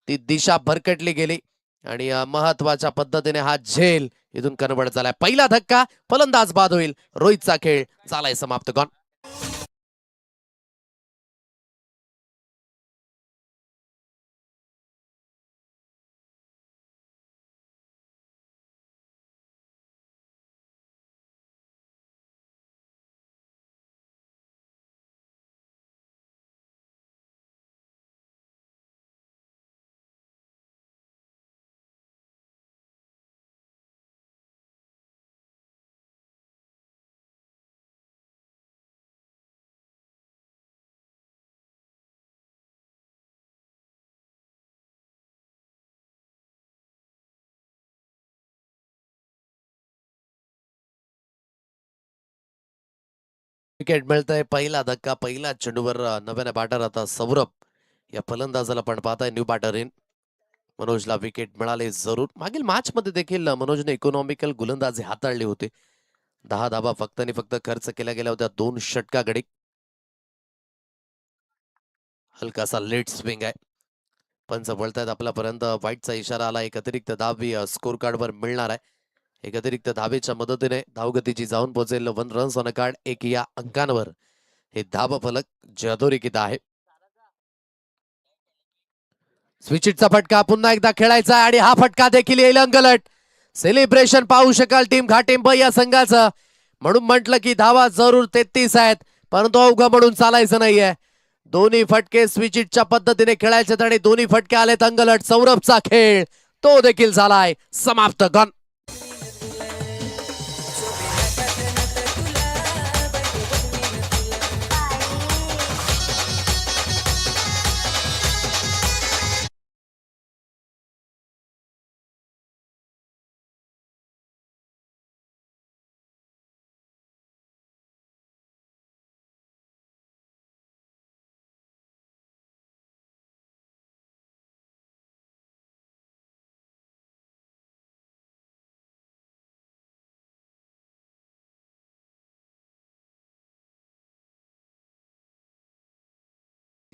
ती दिशा भरकटली गेली आणि महत्वाच्या पद्धतीने हा झेल इथून कन्वर्ट झालाय. पहिला धक्का, फलंदाज बाद होईल. रोहितचा खेळ झालाय समाप्त. गॉन. विकेट मिळतंय. पहिला धक्का, पहिला चेंडूवर नव्याने बॅटर आता सौरभ या फलंदाजाला पण पाहताय. New batter in. मनोजला विकेट मिळाले जरूर. मागील मॅच मध्ये देखील मनोजने इकॉनॉमिकल गोलंदाजी हाताळली होती. 10 धावा फक्त आणि फक्त खर्च केल्या गेल्या होत्या 2 षटकाकडे. हलकासा लेट स्विंग आहे. पंच बोलतायत आपल्यापर्यंत व्हाईटचा इशारा आला. एक अतिरिक्त धाव स्कोर कार्ड वर मिळणार आहे. एक अतिरिक्त धावेच्या मदतीने धावगतीची जाऊन पोहोचेल 1 रन्स ऑन अ कार्ड. एक या अंकांवर हे धाव फलक जे अधोरेखित आहे. स्विचिटचा फटका पुन्हा एकदा खेळायचा आणि हा फटका देखील येईल अंगलट. सेलिब्रेशन पाहू शकाल टीम घाटिंब या संघाचं. म्हणून म्हटलं की धावा जरूर 33 आहेत, परंतु अवघं म्हणून चालायचं नाहीये. दोन्ही फटके स्विचिटच्या पद्धतीने खेळायचे आणि दोन्ही फटके आलेत अंगलट. सौरभचा खेळ तो देखील झालाय समाप्त. गॉन.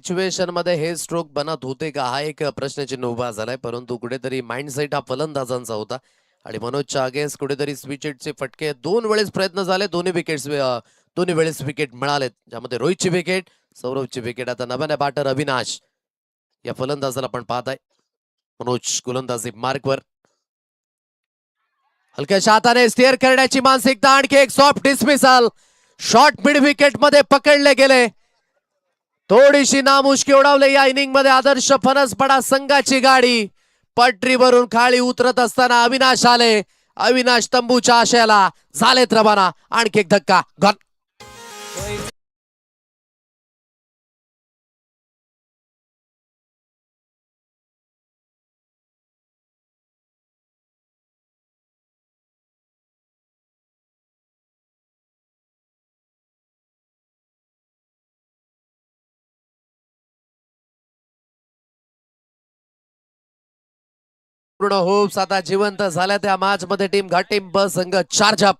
सिच्युएशन मध्ये हे स्ट्रोक बनत होते का, हा एक प्रश्नचिन्ह उभा झालाय. परंतु कुठेतरी माइंडसेट हा फलंदाजांचा होता आणि मनोजच्या अगेन्स्ट कुठेतरी स्विचेटचे फटके 2 वेळेस प्रयत्न झाले. दोन्ही वेळेस विकेट मिळालेत, ज्यामध्ये रोहितची विकेट, सौरभची विकेट. आता नव्याने बॅटर अविनाश या फलंदाजाला आपण पाहताय. मनोज गोलंदाजी मार्कवर. हलक्याच्या हाताने स्टेअर करण्याची मानसिकता, आणखी एक soft dismissal. Short mid wicket मध्ये पकडले गेले. थोडीशी नामुष्की उडवले या इनिंग मध्ये आदर्श फणसपडा संघाची गाडी. पटरीवरून खाली उतरत असताना अविनाश आले. अविनाश तंबूच्या आशयाला झालेत रवाना. आणखी एक धक्का गॉन. पूर्ण होप्स आता जिवंत झाल्या त्या मॅच मध्ये. टीम घाटीम ब संघ चार्ज अप.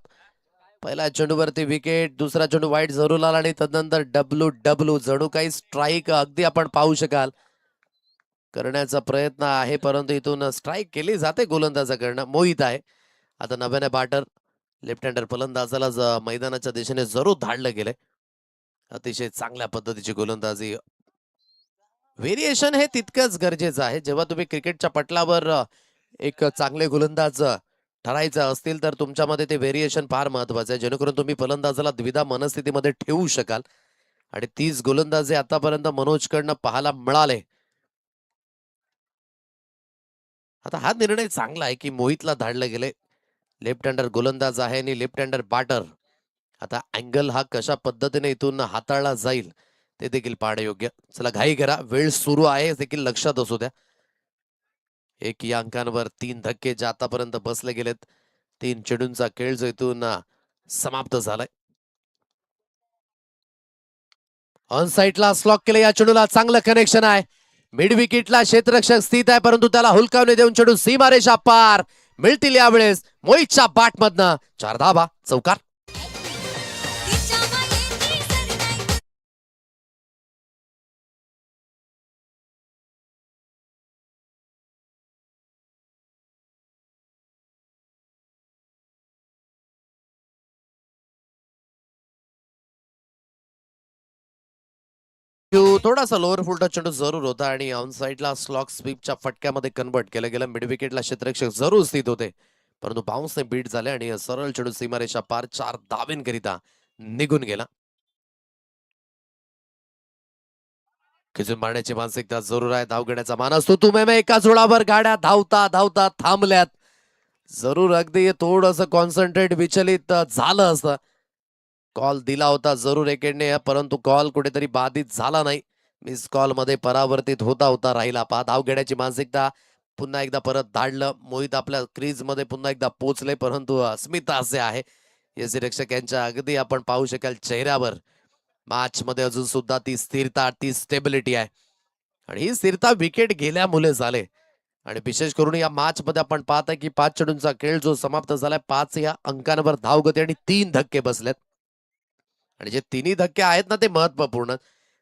पहिल्या चेंडूवरती विकेट, दुसरा चेंडू वाईट जरूर आला आणि तदनंतर डब्ल्यू जणू काही स्ट्राईक अगदी आपण पाहू शकाल करण्याचा प्रयत्न आहे, परंतु इथून स्ट्राईक केली जाते गोलंदाजाकडनं. मोहित आहे आता नव्याने बॅटर. लेफ्ट हँडर फलंदाजाला मैदानाच्या दिशेने जरूर धाडलं गेले. अतिशय चांगल्या पद्धतीची गोलंदाजी. व्हेरिएशन हे तितकंच गरजेचं आहे. जेव्हा तुम्ही क्रिकेटच्या पटलावर एक चांगले गोलंदाज ठरायचं असतील तर तुमच्यामध्ये ते व्हेरिएशन फार महत्वाचं आहे, जेणेकरून तुम्ही फलंदाजाला द्विधा मनस्थितीमध्ये ठेवू शकाल. आणि तीच गोलंदाजी आतापर्यंत मनोजकडनं पाहायला मिळाले. आता हा निर्णय चांगला आहे की मोहितला धाडले गेले. लेफ्ट हँडर गोलंदाज आहे आणि लेफ्ट हँडर बॅटर. आता अँगल हा कशा पद्धतीने इथून हाताळला जाईल ते देखील पाहणे योग्य. चला घाई करा, वेळ सुरू आहे देखील लक्षात असू द्या. एक या अंकांवर 3 धक्के जे आतापर्यंत बसले गेलेत. 3 चेंडूंचा खेळ जो इथून समाप्त झालाय. ऑन साईडला स्लॉक केलं. या चेंडूला चांगलं कनेक्शन आहे. मिड विकेटला क्षेत्ररक्षक स्थित आहे, परंतु त्याला हुलकावणे देऊन चेंडू सीमारेषा पार. मिळतील यावेळेस मोहितच्या बॅटमधनं 4 धावा चौकार. थोडासा लोअर फुलटा चेंडू जरूर होता आणि ऑन साईडला स्लॉक स्वीपच्या फटक्यामध्ये कन्वर्ट केलं गेलं. मिड विकेटला क्षेत्ररक्षक जरूर स्थित होते, परंतु बाउन्सने बीट झाले आणि सरळ चेंडू सीमारेषा पार 4 धावेंकरिता निघून गेला. खिचून मारण्याची मानसिकता जरूर आहे. धाव घेण्याचा मान असतो. तुम्ही एका जोडावर गाड्या धावता धावता थांबल्यात. जरूर अगदी थोडस कॉन्सन्ट्रेट विचलित झालं असतं. कॉल दिला होता जरूर एकेडने, परंतु कॉल कुठेतरी बाधित झाला नाही. मिस कॉल मध्ये परावर्तित होता होता राहिला. पहा धाव घेण्याची मानसिकता पुन्हा एकदा परत धाडलं. मोहित आपल्या क्रीज मध्ये पुन्हा एकदा पोहोचले, परंतु अस्मिता असे आहे यष्टिरक्षक यांच्या. अगदी आपण पाहू शकाल चेहऱ्यावर मॅच मध्ये अजून सुद्धा ती स्थिरता, ती स्टेबिलिटी आहे. आणि ही स्थिरता विकेट गेल्यामुळे झाले. आणि विशेष करून या मॅच मध्ये आपण पाहताय की 5 चेंडूंचा खेळ जो समाप्त झालाय, 5 या अंकांवर धावगती आणि 3 धक्के बसलेत. आणि जे तिन्ही धक्के आहेत ना ते महत्वपूर्ण.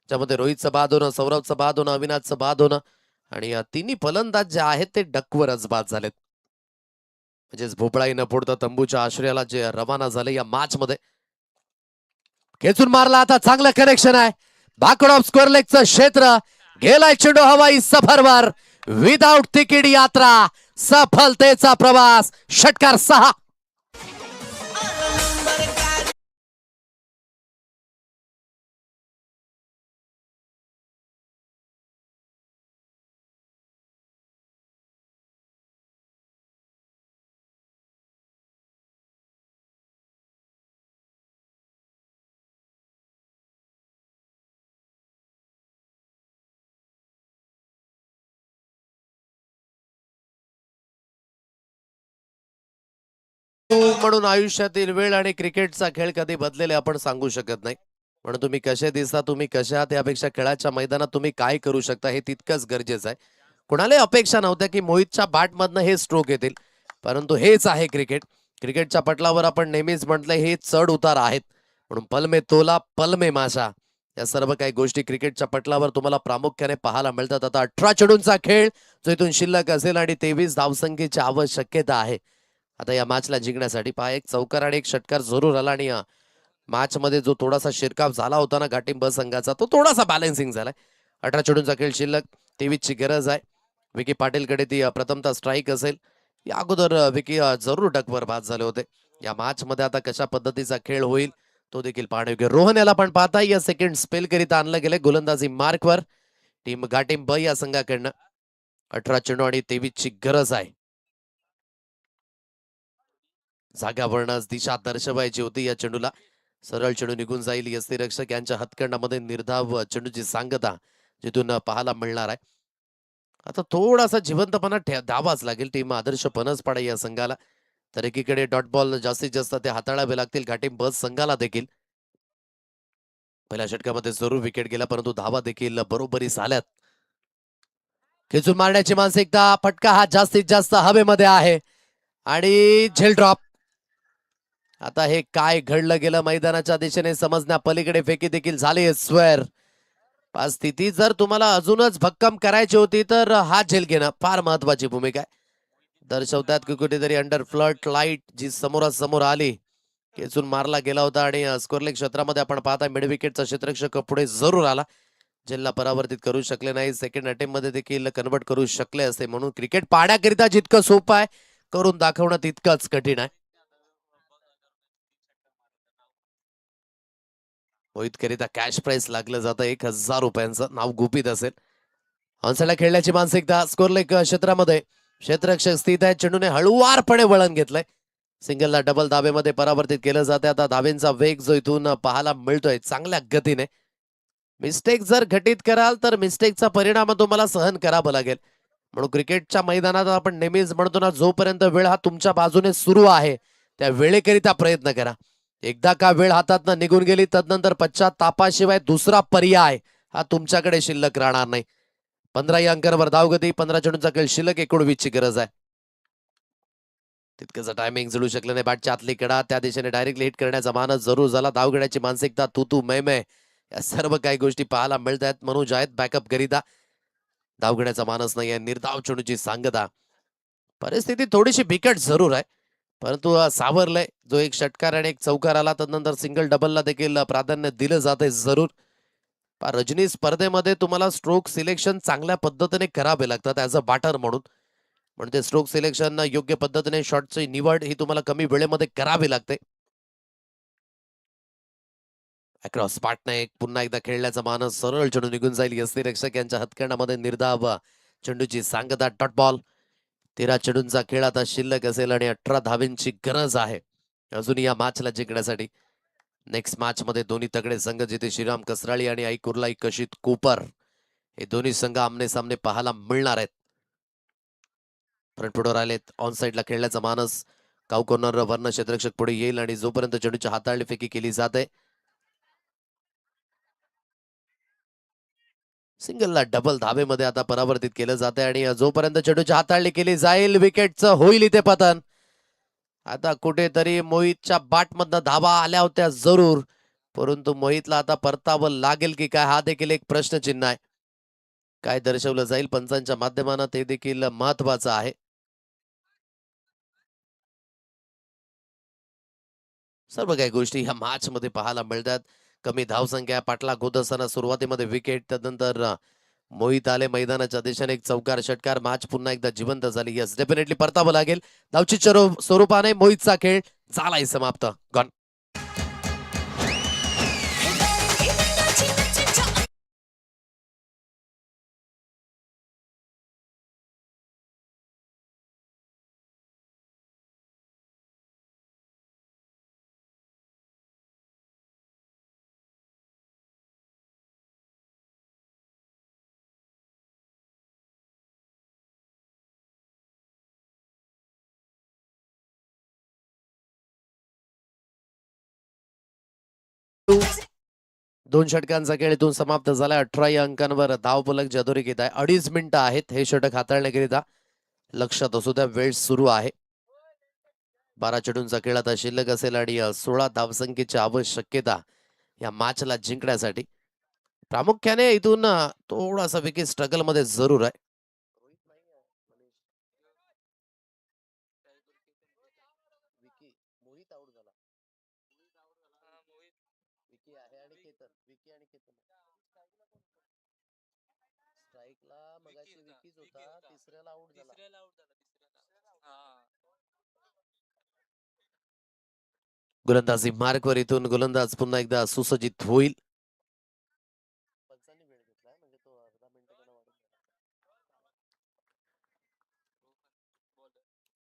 ज्यामध्ये रोहितचं बाद होणं, सौरभचं बाद होणं, अविनाशचं बाद होणं आणि तिन्ही फलंदाज जे आहेत ते डकवरच बाद झालेत. म्हणजेच भोपळाही न फोडता तंबूच्या आश्रयाला जे रवाना झाले या मॅच मध्ये. खेचून मारला. आता चांगलं कनेक्शन आहे. बॅकवर्ड ऑफ स्क्वेअर लेगचं क्षेत्र. गेलाय चेंडू हवाई सफरवर. विदाउट तिकीट यात्रा, सफलतेचा प्रवास. षटकार 6. म्हणून आयुष्यातील वेळ आणि क्रिकेटचा खेळ कधी बदलेले आपण सांगू शकत नाही. म्हणून तुम्ही कसे दिसता, तुम्ही कशा आहात यापेक्षा खेळाच्या मैदानात तुम्ही काय करू शकता हे तितकंच गरजेचं आहे. कुणालाही अपेक्षा नव्हत्या की मोहितच्या बॅटमधनं हे स्ट्रोक येतील, परंतु हेच आहे क्रिकेट. क्रिकेटच्या पटलावर आपण नेहमीच म्हटलं हे चढ उतार आहेत. म्हणून पलमे तोला पलमे माशा, या सर्व काही गोष्टी क्रिकेटच्या पटलावर तुम्हाला प्रामुख्याने पाहायला मिळतात. आता 18 चेंडूंचा खेळ जो इथून शिल्लक असेल आणि 23 धावसंख्येची आवश्यकता आहे आता या मॅचला जिंकण्यासाठी. पहा एक चौकार आणि एक षटकार जरूर आला आणि मॅच मध्ये जो थोडासा शिरकाव झाला होता ना घाटीम ब संघाचा, तो थोडासा बॅलन्सिंग झालाय. 18 चेंडूंचा खेळ शिल्लक, 23 ची गरज आहे. विकी पाटीलकडे ती प्रथमतः स्ट्राईक असेल. या अगोदर विकी जरूर डकवर बाद झाले होते. या मॅच मध्ये आता कशा पद्धतीचा खेळ होईल तो देखील पाहणे योग्य. रोहन याला पण पाहता या सेकंड स्पेल करिता आणलं गेले गोलंदाजी मार्कवर. टीम गाटीम ब या संघाकडनं 18 चेंडू आणि 23 ची गरज आहे. जाग्यावरनच दिशा दर्शवायची होती या चेंडूला. सरळ चेंडू निघून जाईल. यष्टीरक्षक यांच्या हातखंडामध्ये निर्धाव चेंडूची सांगता जिथून पाहायला मिळणार आहे. आता थोडासा जिवंतपणा द्यावाच लागेल टीम आदर्श पनसपाडा या संघाला. तर एकीकडे डॉट बॉल जास्तीत जास्त ते हाताळावे लागतील घाटीम बस संघाला देखील. पहिल्या षटकामध्ये जरूर विकेट गेला परंतु धावा देखील बरोबरी झाल्यात. खेचून मारण्याची मानसिकता. फटका हा जास्तीत जास्त हवेमध्ये आहे आणि झेल ड्रॉप. आता हे काय घडलं गेलं मैदानाच्या दिशेने समजण्या पलीकडे फेकी देखील झाली स्क्वेअर. स्थिती जर तुम्हाला अजूनच भक्कम करायची होती तर हा झेल घेणं फार महत्वाची भूमिका आहे. दर्शवतात की कुठेतरी अंडर फ्लड लाईट जी समोरासमोर आली खेचून मारला गेला होता आणि स्कोरलेग क्षेत्रामध्ये आपण पाहता मिड विकेटचा क्षेत्ररक्षक पुढे जरूर आला. झेलला परावर्तित करू शकले नाही. सेकंड अटेम्प्ट मध्ये देखील कन्वर्ट करू शकले असते. म्हणून क्रिकेट पाहण्याकरिता जितकं सोपं आहे करून दाखवणं तितकंच कठीण आहे. मोहितकरिता कॅश प्राइस लागलं जातं 1,000 रुपयांचं. नाव गुपित असेल. ऑनसाईडला खेळण्याची मानसिकता स्कोरलेग क्षेत्रामध्ये क्षेत्ररक्षक स्थित आहे. चेंडूने हळुवारपणे वळण घेतलंय. सिंगलला डबल धाबेमध्ये परावर्तित केलं जाते. आता धावेंचा वेग जो इथून पाहायला मिळतोय चांगल्या गतीने. मिस्टेक जर घटित कराल तर मिस्टेकचा परिणाम तुम्हाला सहन करावा लागेल. म्हणून क्रिकेटच्या मैदानात आपण नेहमीच म्हणतो ना जोपर्यंत वेळ हा तुमच्या बाजूने सुरू आहे त्या वेळेकरिता प्रयत्न करा. एकदा का वेळ हातातनं निघून गेली तदनंतर पश्चातापाशिवाय दुसरा पर्याय हा तुमच्याकडे शिल्लक राहणार नाही. 15 या अंकांवर धावगती 15 चेंडूंचा खेळ शिल्लक 19 ची गरज आहे. तितकंच टायमिंग जुळू शकलं नाही. बॅटच्या आतली कडा त्या दिशेने डायरेक्टली हिट करण्याचा मानस जरूर झाला. धावगड्याची मानसिकता तू तू मै या सर्व काही गोष्टी पाहायला मिळत आहेत. मनोज आहेत बॅकअप करिता. धावगड्याचा मानस नाही आहे. निर्धाव चेंडूची सांगता. परिस्थिती थोडीशी बिकट जरूर आहे परंतु सावरलंय. जो एक षटकार आणि एक चौकार आला तदनंतर सिंगल डबलला देखील प्राधान्य दिलं जाते जरूर. रजनी स्पर्धेमध्ये तुम्हाला स्ट्रोक सिलेक्शन चांगल्या पद्धतीने करावे लागतात ऍज अ बॅटर म्हणून. म्हणजे स्ट्रोक सिलेक्शन योग्य पद्धतीने शॉटची निवड ही तुम्हाला कमी वेळेमध्ये करावी लागते. अक्रॉस पाटणा एक पुन्हा एकदा खेळण्याचा मानस सरळ चेंडू निघून जाईल. यष्टीरक्षक यांच्या हातकंडामध्ये निर्धाव चेंडूची सांगता डॉट बॉल. 13 चेंडूंचा खेळ आता शिल्लक असेल आणि 18 धावेंची गरज आहे अजून या मॅचला जिंकण्यासाठी. नेक्स्ट मॅच मध्ये दोन्ही तगडे संघ जिथे श्रीराम कसराळी आणि आई कुर्लाई कशित कोपर हे दोन्ही संघ आमने सामने पाहायला मिळणार आहेत. फ्रंट आलेत. ऑन साईडला खेळण्याचा मानस. काऊ कॉर्नर वर्ण क्षेत्ररक्षक पुढे येईल आणि जोपर्यंत चेंडूची हाताळणी फेकी केली जाते. सिंगलला डबल धाबेमध्ये आता परावर्तित केलं जाते आणि जोपर्यंत चेंडूची हाताळणी केली जाईल विकेटचं होईल इथे पतन. आता कुठेतरी मोहितच्या बाटमधनं धाबा आल्या होत्या जरूर परंतु मोहितला आता परतावं लागेल की काय हा देखील एक प्रश्नचिन्ह आहे. काय दर्शवलं जाईल पंचांच्या माध्यमानं ते देखील महत्वाचं आहे. सर्व काही गोष्टी ह्या मॅच मध्ये पाहायला मिळतात. कमी धावसंख्या पाटला होत असताना सुरुवातीमध्ये विकेट त्यानंतर मोहित आले मैदानाच्या दिशेने एक चौकार षटकार मॅच पुन्हा एकदा जिवंत झाली. यस डेफिनेटली परतावं लागेल. धावची स्वरूपाने मोहितचा खेळ झालाय समाप्त. गॉन. दोन षटकांचा खेळ इथून समाप्त झाला. 18 या अंकांवर धावफलक अधोरेखित आहे. 2.5 मिनिटं आहेत हे षटक हाताळण्याकरिता. लक्षात असू द्या वेळ सुरू आहे. 12 चेंडूंचा खेळ आता शिल्लक असेल आणि 16 धावसंख्येची आवश्यकता या मॅचला जिंकण्यासाठी. प्रामुख्याने इथून थोडासा विकेट स्ट्रगल मध्ये जरूर आहे. स्ट्राईकला मगाशी विकीच होता. तिसऱ्याला आउट झाला. गोलंदाजी मार्कवर इथून गोलंदाज पुन्हा एकदा सुसज्जित होईल.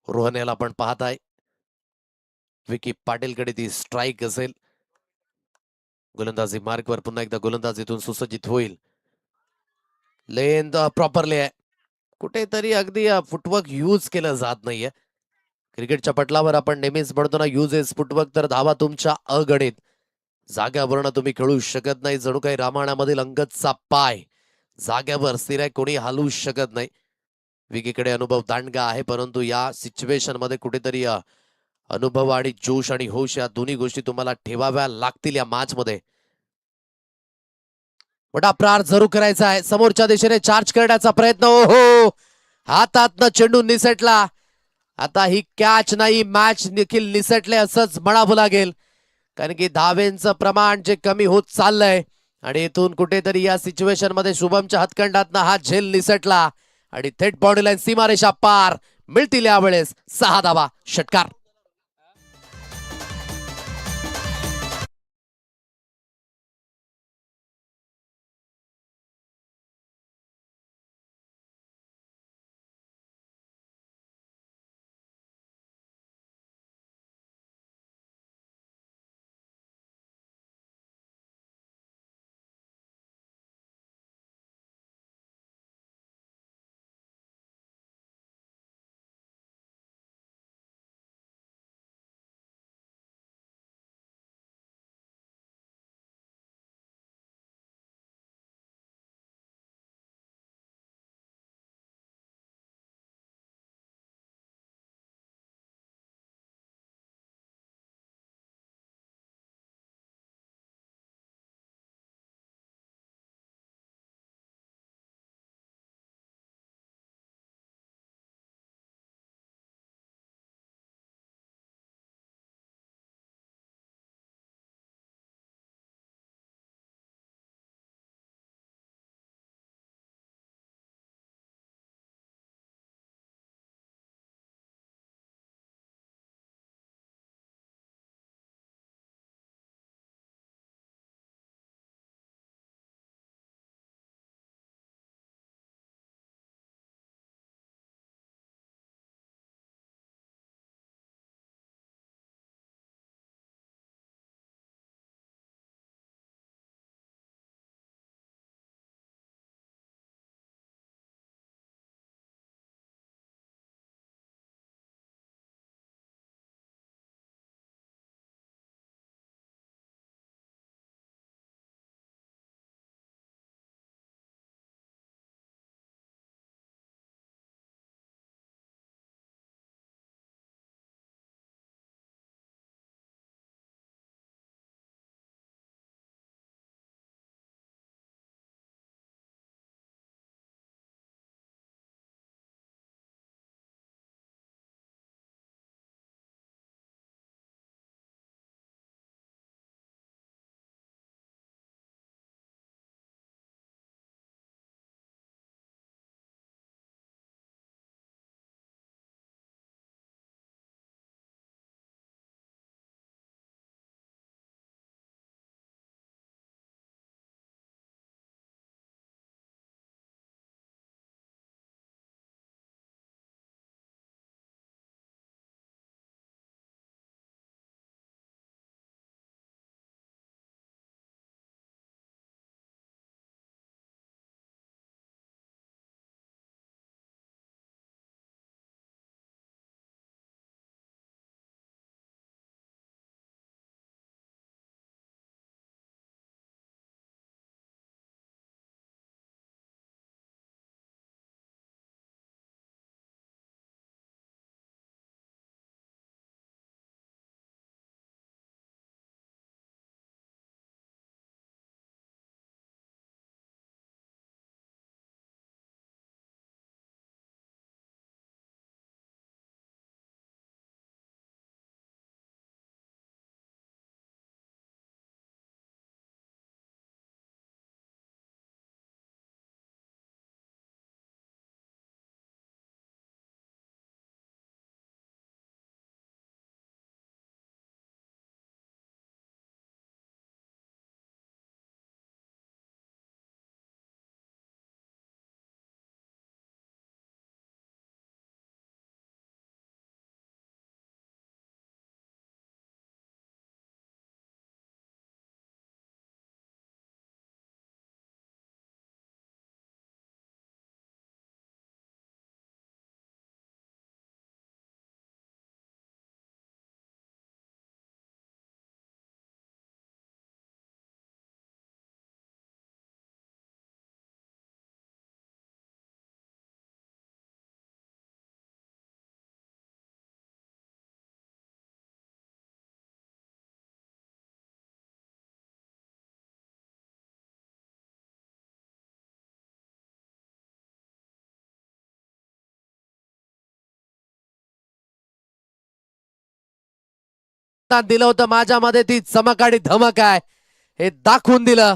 रोहन याला आपण पाहत आहे. विकी पाटीलकडे ती स्ट्राईक असेल. गोलंदाजी मार्कवर पुन्हा एकदा गोलंदाज इथून सुसज्जित होईल. लेन प्रॉपरली आहे. कुठेतरी अगदी फुटवर्क यूज केलं जात नाहीये. क्रिकेटच्या पटलावर आपण नेहमीच म्हणतो ना, यूज इज फुटवर्क, तर धावा तुमच्या अगणित. जाग्यावरनं तुम्ही खेळू शकत नाही. जणू काही रामायणामधील अंगदचा पाय जाग्यावर स्थिर आहे, कोणी हलवू शकत नाही. विकीकडे अनुभव दांडगा आहे, परंतु या सिच्युएशन मध्ये कुठेतरी अनुभव आणि जोश आणि होश या दोन्ही गोष्टी तुम्हाला ठेवाव्या लागतील या मॅच मध्ये. मोठा प्रहार जरूर करायचा आहे. समोरच्या दिशेने चार्ज करण्याचा प्रयत्न. ओहो, हातातनं चेंडू निसटला. आता ही कॅच नाही, मॅच देखील निसटले असंच म्हणावं लागेल, कारण की धावेंचं प्रमाण जे कमी होत चाललंय आणि इथून कुठेतरी या सिच्युएशन मध्ये शुभमच्या हातखंडातनं हा झेल निसटला आणि थेट बाउंड्री लाईन सीमारेषा पार. मिळतील यावेळेस 6 धावा. षटकार. दिलं होतं माझ्यामध्ये ती चमक आणि धमक आहे हे दाखवून दिलं.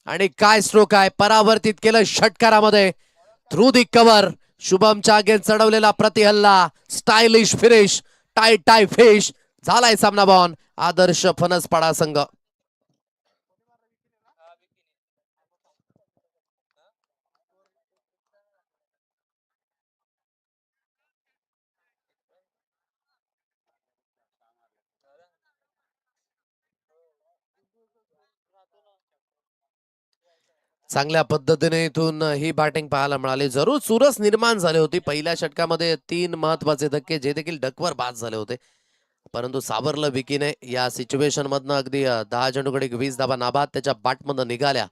आणि काय स्ट्रोक आहे, परावर्तित केलं षटकारामध्ये थ्रू दी कव्हर. शुभमच्या अगेन्स्ट चढवलेला प्रतिहल्ला, स्टायलिश फिनिश, टाय टाय फिश. झालाय सामना बॉन. आदर्श फणसपाडा संघ. चांगल्या पद्धतीने इथून ही बॅटिंग पाहायला मिळाली. जरूर चुरस निर्माण झाली होती पहिल्या षटकामध्ये. 3 महत्वाचे धक्के जे देखील डकवर बाद झाले होते, परंतु सावरलं विकीने या सिच्युएशन मधनं. अगदी 10 चेंडूकडे 20 धाबा नाबाद त्याच्या बॅटमधनं निघाल्या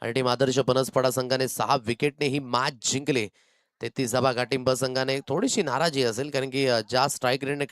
आणि टीम आदर्श फणसपाडा संघाने 6 विकेटने ही मॅच जिंकली. 33 धाबा गाठिंब संघाने. थोडीशी नाराजी असेल कारण की ज्या स्ट्राईक रेटने